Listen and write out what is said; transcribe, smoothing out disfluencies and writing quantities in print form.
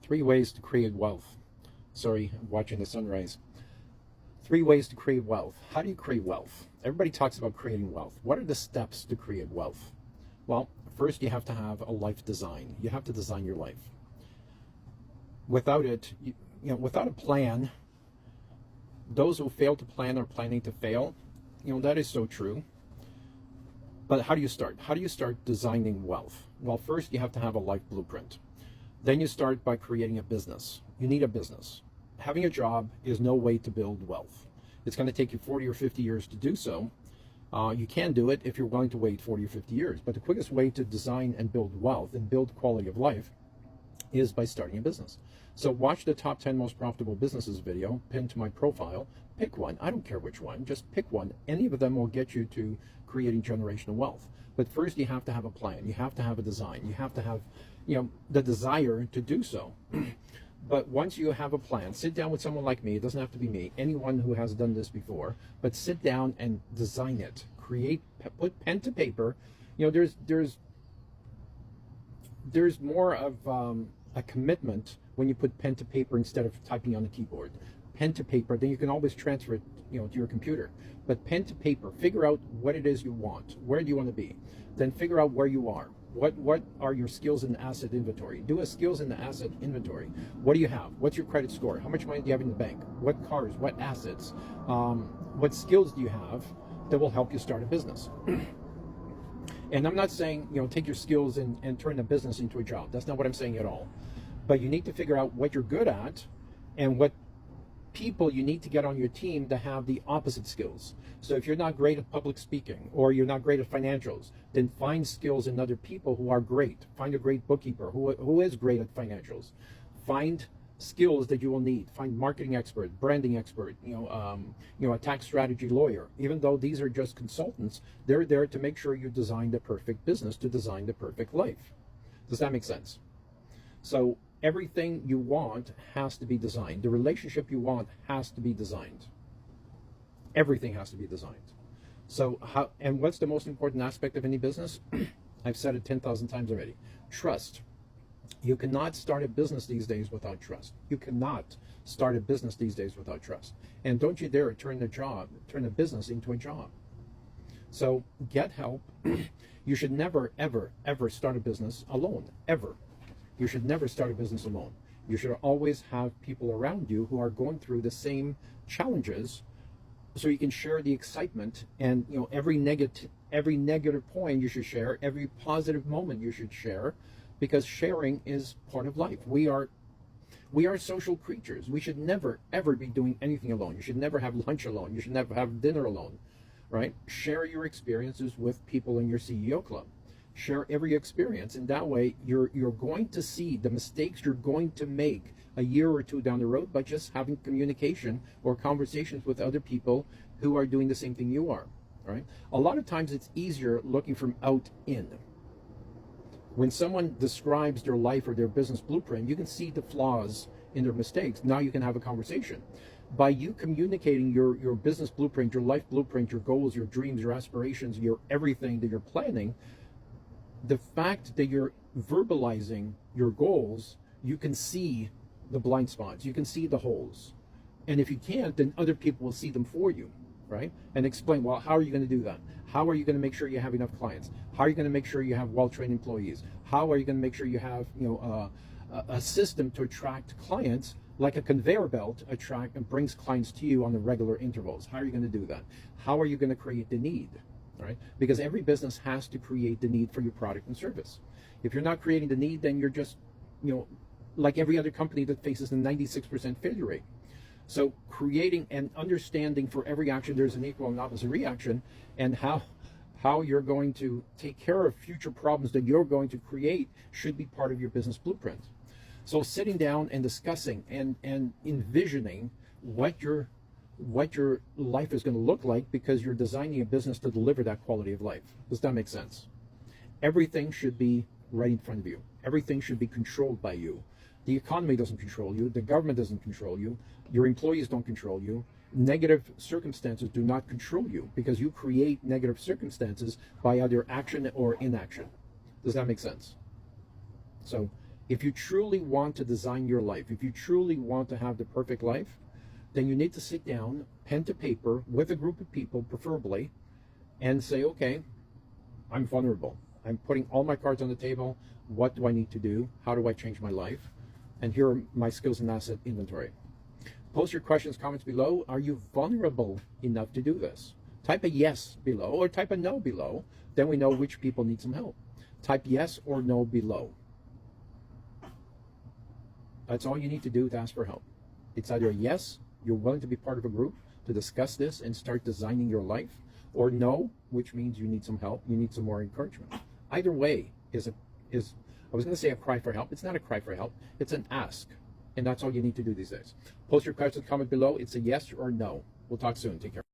Three ways to create wealth. Sorry, I'm watching the sunrise. Three ways to create wealth. How do you create wealth? Everybody talks about creating wealth. What are the steps to create wealth? Well, first you have to have a life design. You have to design your life. Without it, without a plan, those who fail to plan are planning to fail. That is so true. But how do you start? How do you start designing wealth? Well, first you have to have a life blueprint. Then you start by creating a business. You need a business. Having a job is no way to build wealth. It's going to take you 40 or 50 years to do so. You can do it if you're willing to wait 40 or 50 years. But the quickest way to design and build wealth and build quality of life is by starting a business. So watch the top 10 most profitable businesses video pinned to my profile. Pick one. I don't care which one. Just pick one. Any of them will get you to creating generational wealth. But first you have to have a plan. You have to have a design. You have to have the desire to do so. But once you have a plan, sit down with someone like me. It doesn't have to be me. Anyone who has done this before. But sit down and design it. Put pen to paper. There's more of a commitment when you put pen to paper instead of typing on the keyboard. Pen to paper, then you can always transfer it to your computer. But pen to paper, figure out what it is you want. Where do you want to be? Then figure out where you are. What are your skills and asset inventory? Do a skills and asset inventory. What do you have? What's your credit score? How much money do you have in the bank? What cars? What assets? What skills do you have that will help you start a business? And I'm not saying, take your skills and turn a business into a job. That's not what I'm saying at all. But you need to figure out what you're good at and what people you need to get on your team to have the opposite skills. So if you're not great at public speaking or you're not great at financials, then find skills in other people who are great. Find a great bookkeeper who is great at financials. Find skills that you will need. Find marketing expert, branding expert, a tax strategy lawyer. Even though these are just consultants, they're there to make sure you design the perfect business, to design the perfect life. Does that make sense? So everything you want has to be designed. The relationship you want has to be designed. Everything has to be designed. So and what's the most important aspect of any business? I've said it 10,000 times already. Trust. You cannot start a business these days without trust. You cannot start a business these days without trust. And don't you dare turn a business into a job. So get help. You should never, ever, ever start a business alone. Ever. You should never start a business alone. You should always have people around you who are going through the same challenges, so you can share the excitement. And every negative point you should share, every positive moment you should share, because sharing is part of life. We are social creatures. We should never ever be doing anything alone. You should never have lunch alone. You should never have dinner alone, right? Share your experiences with people in your CEO club. Share every experience, and that way you're going to see the mistakes you're going to make a year or two down the road by just having communication or conversations with other people who are doing the same thing you are, right? A lot of times it's easier looking from out in. When someone describes their life or their business blueprint, you can see the flaws in their mistakes. Now you can have a conversation. By you communicating your business blueprint, your life blueprint, your goals, your dreams, your aspirations, your everything that you're planning, the fact that you're verbalizing your goals, you can see the blind spots, you can see the holes. And if you can't, then other people will see them for you, right? And explain, well, how are you going to do that? How are you going to make sure you have enough clients? How are you going to make sure you have well-trained employees? How are you going to make sure you have a system to attract clients, like a conveyor belt and brings clients to you on the regular intervals? How are you going to do that? How are you going to create the need? Right? Because every business has to create the need for your product and service. If you're not creating the need, then you're just, like every other company that faces a 96% failure rate. So creating and understanding for every action there's an equal and opposite reaction, and how you're going to take care of future problems that you're going to create should be part of your business blueprint. So sitting down and discussing and envisioning what your life is going to look like, because you're designing a business to deliver that quality of life. Does that make sense? Everything should be right in front of you. Everything should be controlled by you. The economy doesn't control you. The government doesn't control you. Your employees don't control you. Negative circumstances do not control you, because you create negative circumstances by either action or inaction. Does that make sense? So If you truly want to design your life, if you truly want to have the perfect life, then you need to sit down, pen to paper, with a group of people, preferably, and say, okay, I'm vulnerable. I'm putting all my cards on the table. What do I need to do? How do I change my life? And here are my skills and asset inventory. Post your questions, comments below. Are you vulnerable enough to do this? Type a yes below or type a no below. Then we know which people need some help. Type yes or no below. That's all you need to do to ask for help. It's either a yes, you're willing to be part of a group to discuss this and start designing your life, or no, which means you need some help, you need some more encouragement. Either way is I was going to say a cry for help. It's not a cry for help. It's an ask. And that's all you need to do these days. Post your questions, comment below. It's a yes or no. We'll talk soon. Take care.